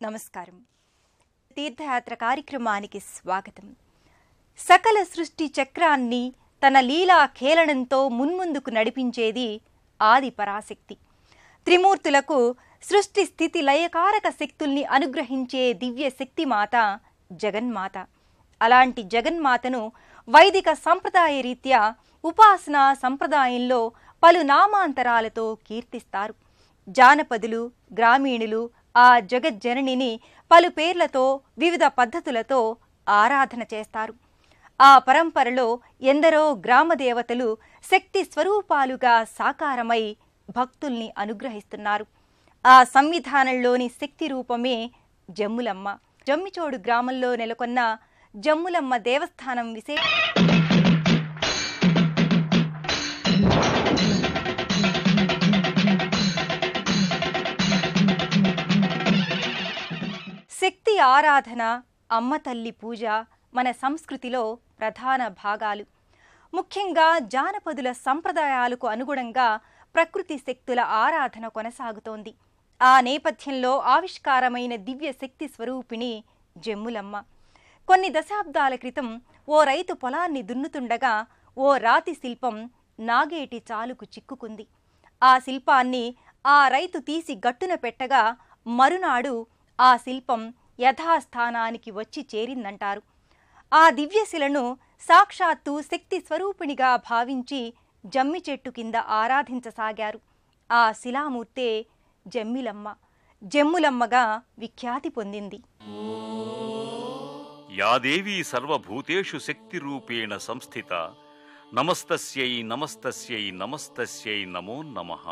నమస్కారం. తీర్థయాత్ర కార్యక్రమానికి స్వాగతం. సకల సృష్టి చక్రాన్ని తన లీలా ఖేళనంతో మున్ముందుకు నడిపించేది ఆది పరాశక్తి. త్రిమూర్తులకు సృష్టి స్థితి లయకారక శక్తుల్ని అనుగ్రహించే దివ్య శక్తిమాత జగన్మాత. అలాంటి జగన్మాతను వైదిక సంప్రదాయ రీత్యా ఉపాసనా సంప్రదాయంలో పలు నామాంతరాలతో కీర్తిస్తారు. జానపదులు, గ్రామీణులు ఆ జగజ్జననిని పలు పేర్లతో వివిధ పద్ధతులతో ఆరాధన చేస్తారు. ఆ పరంపరలో ఎందరో గ్రామదేవతలు శక్తి స్వరూపాలుగా సాకారమై భక్తుల్ని అనుగ్రహిస్తున్నారు. ఆ సంవిధానంలోని శక్తి రూపమే జమ్ములమ్మ. జమ్మిచోడు గ్రామంలో నెలకొన్న జమ్ములమ్మ దేవస్థానం శక్తి ఆరాధన, అమ్మ తల్లి పూజ మన సంస్కృతిలో ప్రధాన భాగాలు. ముఖ్యంగా జానపదుల సంప్రదాయాలకు అనుగుణంగా ప్రకృతి శక్తుల ఆరాధన కొనసాగుతోంది. ఆ నేపథ్యంలో ఆవిష్కారమైన దివ్య శక్తి స్వరూపిణి జమ్ములమ్మ. కొన్ని దశాబ్దాల క్రితం ఓ రైతు పొలాన్ని దున్నుతుండగా ఓ రాతి శిల్పం నాగేటి చాలుకు చిక్కుకుంది. ఆ శిల్పాన్ని ఆ రైతు తీసి గట్టున పెట్టగా మరునాడు ఆ శిల్పం యథాస్థానానికి వచ్చి చేరిందంటారు. ఆ దివ్యశిలను సాక్షాత్తు శక్తి స్వరూపిణిగా భావించి జమ్మి చెట్టు కింద ఆరాధించసాగారు. ఆ శిలామూర్తే జమ్మిలమ్మ, జమ్ములమ్మగా విఖ్యాతి పొందింది. యాదేవీ సర్వభూతేషు శక్తి రూపేణ సంస్థిత నమస్తస్యై నమస్తస్యై నమస్తస్యై నమో నమః.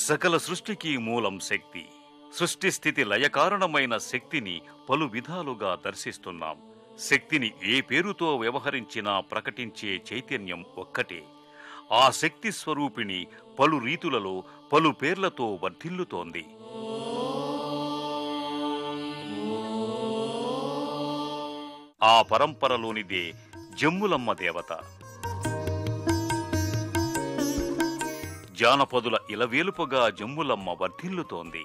సకల సృష్టికి మూలం శక్తి. సృష్టి స్థితి లయకారణమైన శక్తిని పలు విధాలుగా దర్శిస్తున్నాం. శక్తిని ఏ పేరుతో వ్యవహరించినా ప్రకటించే చైతన్యం ఒక్కటే. ఆ శక్తి స్వరూపిణి పలు రీతులలో పలు పేర్లతో వర్ధిల్లుతోంది. ఆ పరంపరలోనిదే జమ్ములమ్మ దేవత. జానపదుల ఇలవేలుపుగా జమ్ములమ్మ వర్ధిల్లుతోంది.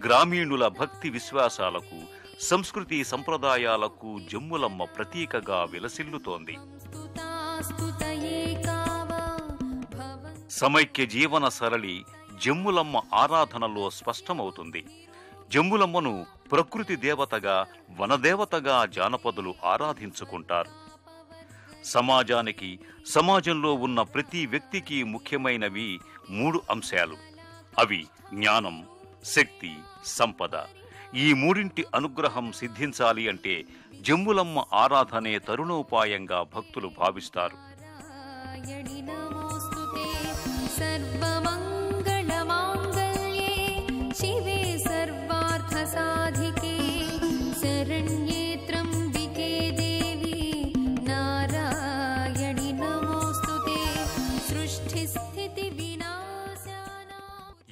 గ్రామీణుల భక్తి విశ్వాసాలకు, సంస్కృతి సంప్రదాయాలకు జమ్ములమ్మ ప్రతీకగా విలసిల్లుతోంది. సమైక్య జీవన సరళి జమ్ములమ్మ ఆరాధనలో స్పష్టమవుతుంది. జమ్ములమ్మను ప్రకృతి దేవతగా, వనదేవతగా జానపదులు ఆరాధించుకుంటారు. సమాజానికి, సమాజంలో ఉన్న ప్రతి వ్యక్తికి ముఖ్యమైనవి 3 అంశాలు. అవి జ్ఞానం, శక్తి, సంపద. ఈ మూడింటి అనుగ్రహం సిద్ధించాలి అంటే జమ్ములమ్మ ఆరాధనే తరుణోపాయంగా భక్తులు భావిస్తారు.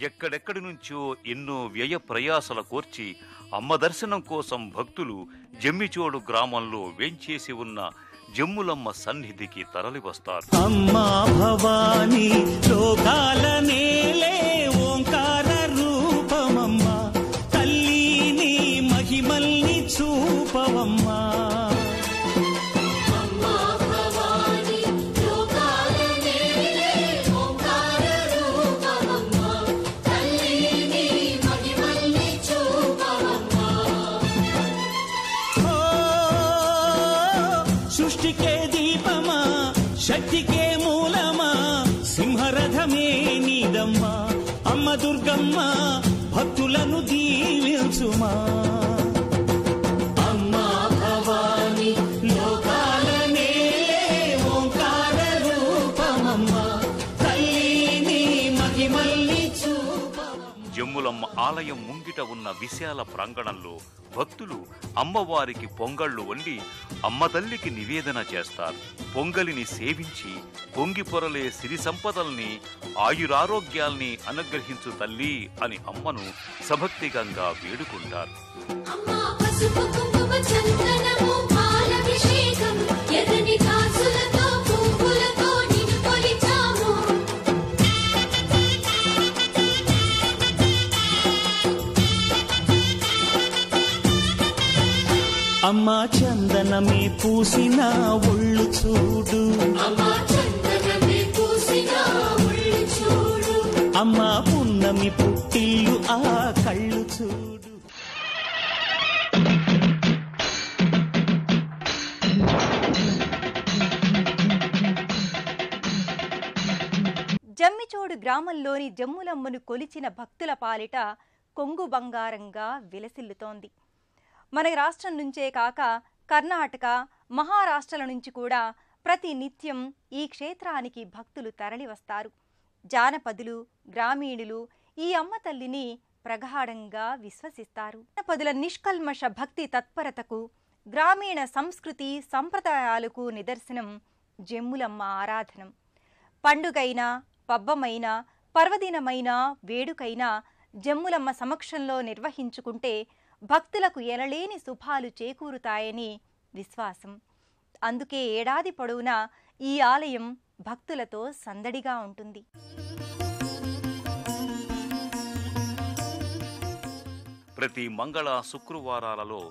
ఎక్కడెక్కడి నుంచో ఎన్నో వ్యయ ప్రయాసల కోర్చి అమ్మ దర్శనం కోసం భక్తులు జమ్మిచోడు గ్రామంలో వేంచేసి ఉన్న జమ్ములమ్మ సన్నిధికి తరలివస్తారు. అమ్మా భవానీ లోకాల నేలే ఓంకార రూపమమ్మ, తల్లిని మహిమల్ని చూపవమ్మా. సృష్టికే దీపమా, శక్తికే మూలమా, సింహరథమే నీదమ్మా. అమ్మ దుర్గమ్మ భక్తులను దీవించుమా. అమ్మా భవానీ లోకాల నేలే ఓంకార రూపమమ్మ, తల్లిని మహిమల్ని చూపవమ్మ. జమ్ములమ్మ ఆలయం ముంగిట ఉన్న విశాల ప్రాంగణంలో భక్తులు అమ్మవారికి పొంగళ్లు వండి అమ్మ తల్లికి నివేదన చేస్తారు. పొంగలిని సేవించి పొంగి పొరలే సిరి సంపదల్ని, ఆయురారోగ్యాల్ని అనుగ్రహించు తల్లి అని అమ్మను సభక్తిగా వేడుకుంటారు. అమ్మా చందనమే పూసిన ఒళ్ళు చూడు, అమ్మా పున్నమి పుట్టిల్లు ఆ కళ్ళు చూడు. జమ్మిచోడు గ్రామంలోని జమ్ములమ్మను కొలిచిన భక్తుల పాలిట కొంగు బంగారంగా విలసిల్లుతోంది. మన రాష్ట్రం నుంచే కాక కర్ణాటక, మహారాష్ట్రల నుంచి కూడా ప్రతి నిత్యం ఈ క్షేత్రానికి భక్తులు తరలివస్తారు. జానపదులు, గ్రామీణులు ఈ అమ్మ తల్లిని ప్రగాఢంగా విశ్వసిస్తారు. జానపదుల నిష్కల్మష భక్తి తత్పరతకు, గ్రామీణ సంస్కృతి సంప్రదాయాలకు నిదర్శనం జమ్ములమ్మ ఆరాధనం. పండుగైనా, పబ్బమైనా, పర్వదినమైన, వేడుకైనా జమ్ములమ్మ సమక్షంలో నిర్వహించుకుంటే భక్తులకు ఎనలేని శుభాలు చేకూరుతాయని విశ్వాసం. అందుకే ఏడాది పొడవునా ఈ ఆలయం భక్తులతో సందడిగా ఉంటుంది. ప్రతి మంగళ శుక్రవారాలలో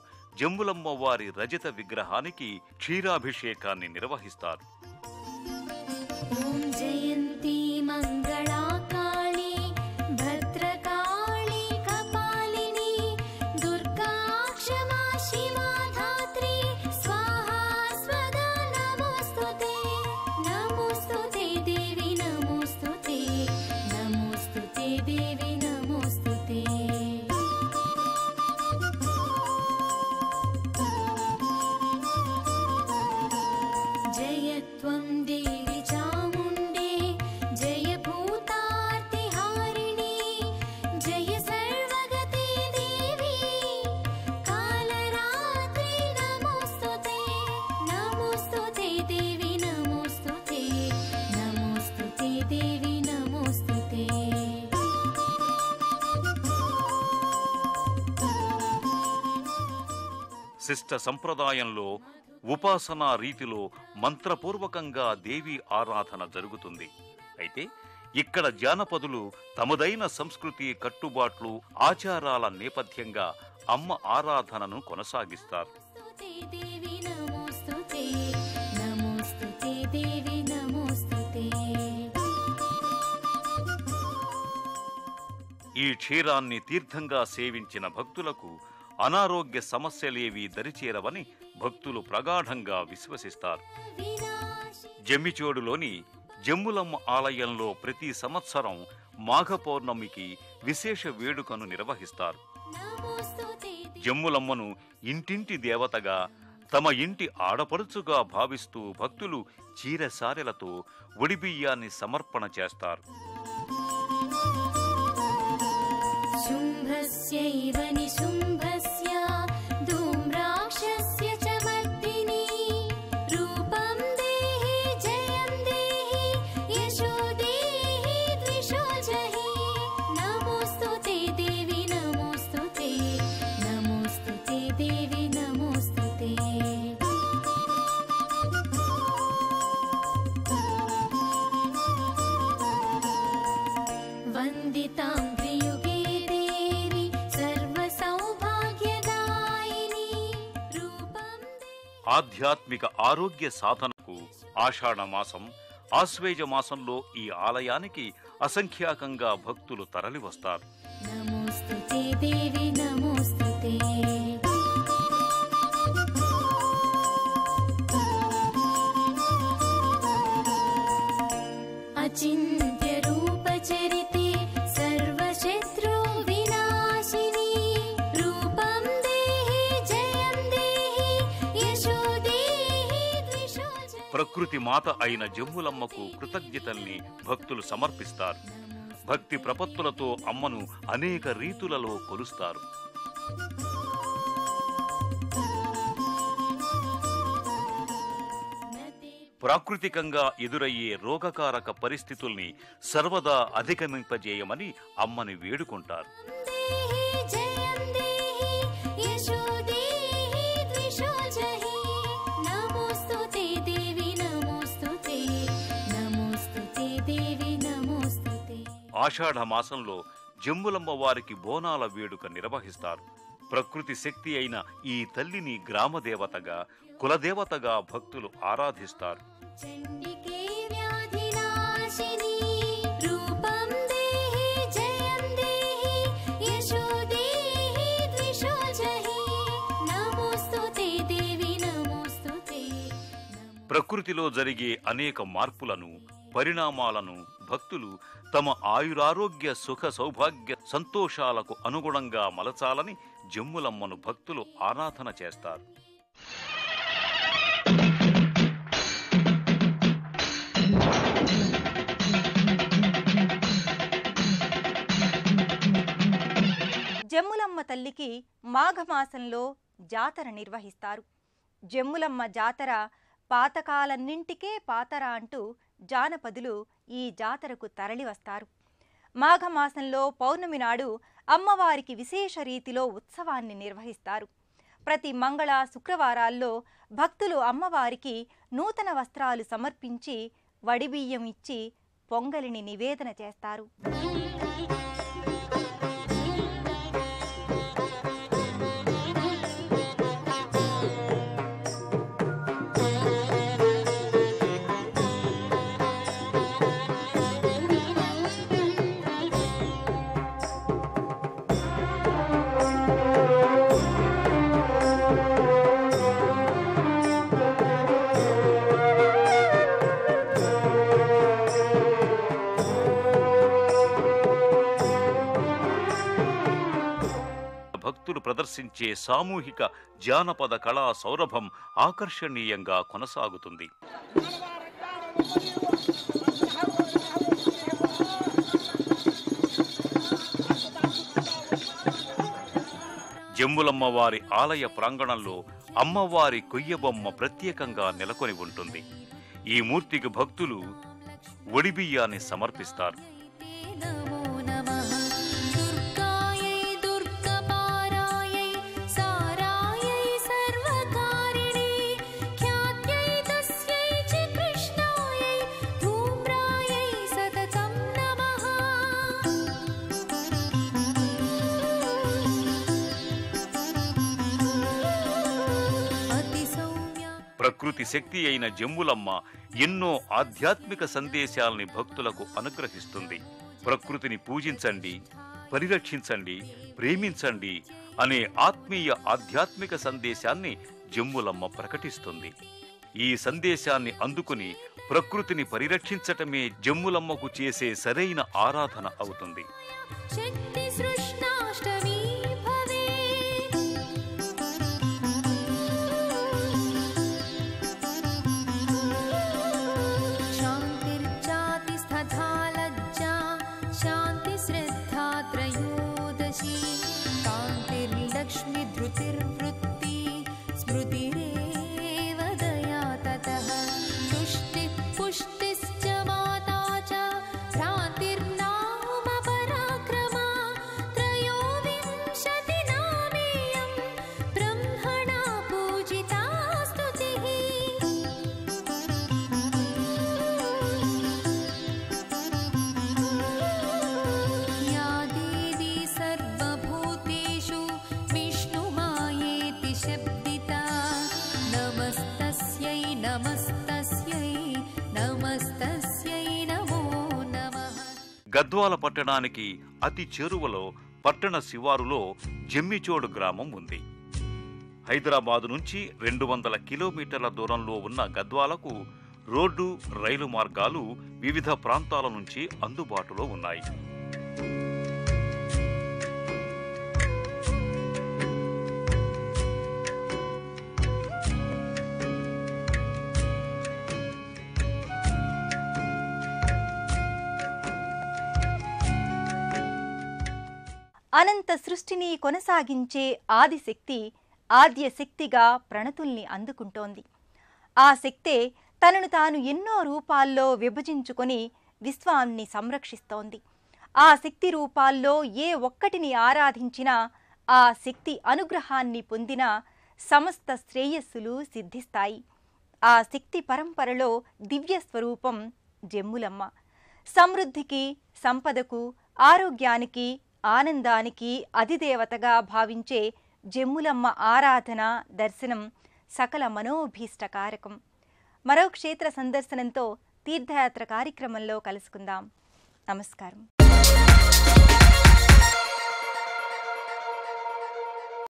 జమ్ములమ్మ వారి రజత విగ్రహానికి క్షీరాభిషేకాన్ని నిర్వహిస్తారు. జయంతి మంగళా కాళీ భద్రకాళీ కపాలిని దుర్గా క్షమా శివా ధాత్రి స్వాహా స్వదా నమోస్తుతే నమోస్తుతే దేవి నమోస్తుతే నమోస్తుతే దేవి నమోస్తుతే. జయత్వం దేవి చాముండే జయ భూతార్తిహారిణి జయ సర్వగతే దేవి కాలరాత్రి నమోస్తుతే నమోస్తుతే దేవి నమోస్తుతే నమోస్తుతే దేవి నమోస్తుతే. శిష్ట సంప్రదాయంలో ఉపాసనా రీతిలో మంత్రపూర్వకంగా దేవి ఆరాధన జరుగుతుంది. అయితే ఇక్కడ జానపదులు తమదైన సంస్కృతి కట్టుబాట్లు, ఆచారాల నేపథ్యంగా అమ్మ ఆరాధనను కొనసాగిస్తారు. దేవి నమోస్తుతే నమోస్తుతే దేవి నమోస్తుతే. ఈ క్షీరాన్ని తీర్థంగా సేవించిన భక్తులకు అనారోగ్య సమస్యలేవీ దరిచేరవని భక్తులు ప్రగాఢంగా విశ్వసిస్తారు. జమ్మిచోడులోని జమ్ములమ్మ ఆలయంలో ప్రతి సంవత్సరం మాఘ పౌర్ణమికి విశేష వేడుకను నిర్వహిస్తారు. జమ్ములమ్మను ఇంటింటి దేవతగా, తమ ఇంటి ఆడపడుచుగా భావిస్తూ భక్తులు చీరసారెలతో ఒడిబియ్యాన్ని సమర్పణ చేస్తారు. శుంభస్యైవ నిశుంభస్య ధూమ్రాక్షస్య చ మర్దిని రూపం దేహి జయం దేహి యశో దేహి ద్విషో జహి నమోస్తుతే దేవి నమోస్తుతే నమోస్తుతే దేవి నమోస్తుతే. వందితాం త్రియుగే దేవి సర్వసౌభాగ్యదాయిని రూపం ఆధ్యాత్మిక ఆరోగ్య సాధనకు ఆషాఢ మాసం, ఆశ్వేజ మాసంలో ఈ ఆలయానికి అసంఖ్యాకంగా భక్తులు తరలివస్తారు. నమోస్తుతే దేవి నమోస్తుతే. అచింత్య రూప చరితే సర్వశత్రు వినాశిని రూపం దేహి జయం దేహి యశో దేహి ద్విషో జహి. ప్రకృతి మాత అయిన జమ్ములమ్మకు కృతజ్ఞతల్ని భక్తులు సమర్పిస్తారు. భక్తి ప్రపత్తులతో అమ్మను అనేక రీతులలో కొలుస్తారు. ప్రాకృతికంగా ఎదురయ్యే రోగకారక పరిస్థితుల్ని సర్వదా అధిగమింపజేయమని అమ్మని వేడుకుంటారు. దేహి జయం దేహి యశో దేహి ద్విషో జహి నమోస్తుతే దేవి నమోస్తుతే నమోస్తుతే దేవి నమోస్తుతే. ఆషాఢ మాసంలో జమ్ములమ్మ వారికి బోనాల వేడుక నిర్వహిస్తారు. ప్రకృతి శక్తి అయిన ఈ తల్లిని గ్రామదేవతగా, కులదేవతగా భక్తులు ఆరాధిస్తారు. చండికే వ్యాధినాశిని రూపం దేహి జయం దేహి యశో దేహి ద్విషో జహి నమోస్తుతే దేవి నమోస్తుతే. ప్రకృతిలో జరిగే అనేక మార్పులను, పరిణామాలను భక్తులు తమ ఆయురారోగ్య, సుఖ సౌభాగ్య, సంతోషాలకు అనుగుణంగా మలచాలని జమ్ములమ్మను భక్తులు ఆరాధన చేస్తారు. జమ్ములమ్మ తల్లికి మాఘమాసంలో జాతర నిర్వహిస్తారు. జమ్ములమ్మ జాతర పాతకాలన్నింటికే పాతర అంటూ జానపదులు ఈ జాతరకు తరలివస్తారు. మాఘమాసంలో పౌర్ణమి నాడు అమ్మవారికి విశేష రీతిలో ఉత్సవాన్ని నిర్వహిస్తారు. ప్రతి మంగళ, శుక్రవారాల్లో భక్తులు అమ్మవారికి నూతన వస్త్రాలు సమర్పించి వడిబియ్యం ఇచ్చి పొంగలిని నివేదన చేస్తారు. భక్తులు ప్రదర్శించే సామూహిక జానపద కళా సౌరభం ఆకర్షణీయంగా కొనసాగుతుంది. జమ్ములమ్మవారి ఆలయ ప్రాంగణంలో అమ్మవారి కొయ్యబొమ్మ ప్రత్యేకంగా నెలకొని ఉంటుంది. ఈ మూర్తికి భక్తులు ఒడిబియ్యాన్ని సమర్పిస్తారు. నమో నమః దుర్గాయై దుర్గపారాయై సారాయై సర్వకారిణి ఖ్యాత్యై తస్యై చ కృష్ణాయై ధూమ్రాయై సతతం నమః. అతి సౌమ్య ప్రకృతి శక్తి అయిన జమ్ములమ్మ ఎన్నో ఆధ్యాత్మిక సందేశాలని భక్తులకు అనుగ్రహిస్తుంది. ప్రకృతిని పూజించండి, పరిరక్షించండి, ప్రేమించండి అనే ఆత్మీయ ఆధ్యాత్మిక సందేశాన్ని జమ్ములమ్మ ప్రకటిస్తుంది. ఈ సందేశాన్ని అందుకుని ప్రకృతిని పరిరక్షించటమే జమ్ములమ్మకు చేసే సరైన ఆరాధన అవుతుంది. శక్తి సృష్టాష్టమి భవేత్. శాంతిర్జాతి స్థథా లజ్జా శాంతి శ్రద్ధా త్రయోదశి కాంతిర్లక్ష్మి ధృతిర్వృత్తి స్మృతిరేవ దయా తతః తుష్టి పుష్టిశ్చ మాతా చ భ్రాంతిర్నామ పరాక్రమా త్రయోవింశతి నామేయం బ్రహ్మణా పూజితా స్తుతిః. या देवी सर्वभूतेषु विष्णुमायेति शब्दिता नमस्तस्यै नमस्तस्यै नमस्तस्यै नमो नमः. గద్వాల పట్టణానికి అతి చేరువలో పట్టణ శివారులో జమ్మిచోడు గ్రామం ఉంది. హైదరాబాదు నుంచి 200 కిలోమీటర్ల దూరంలో ఉన్న గద్వాలకు రోడ్డు, రైలు మార్గాలు వివిధ ప్రాంతాల నుంచి అందుబాటులో ఉన్నాయి. అనంత సృష్టిని కొనసాగించే ఆదిశక్తి ఆద్యశక్తిగా ప్రణతుల్ని అందుకుంటోంది. ఆ శక్తే తనను తాను ఎన్నో రూపాల్లో విభజించుకొని విశ్వాన్ని సంరక్షిస్తోంది. ఆ శక్తి రూపాల్లో ఏ ఒక్కటిని ఆరాధించినా, ఆ శక్తి అనుగ్రహాన్ని పొందినా సమస్త శ్రేయస్సులు సిద్ధిస్తాయి. ఆ శక్తి పరంపరలో దివ్య స్వరూపం జమ్ములమ్మ. సమృద్ధికి, సంపదకు, ఆరోగ్యానికి, ఆనందానికి అధిదేవతగా భావించే జమ్ములమ్మ ఆరాధన దర్శనం సకల మనోభీష్టకారకం. మరో క్షేత్ర సందర్శనంతో తీర్థయాత్ర కార్యక్రమంలో కలుసుకుందాం. నమస్కారం.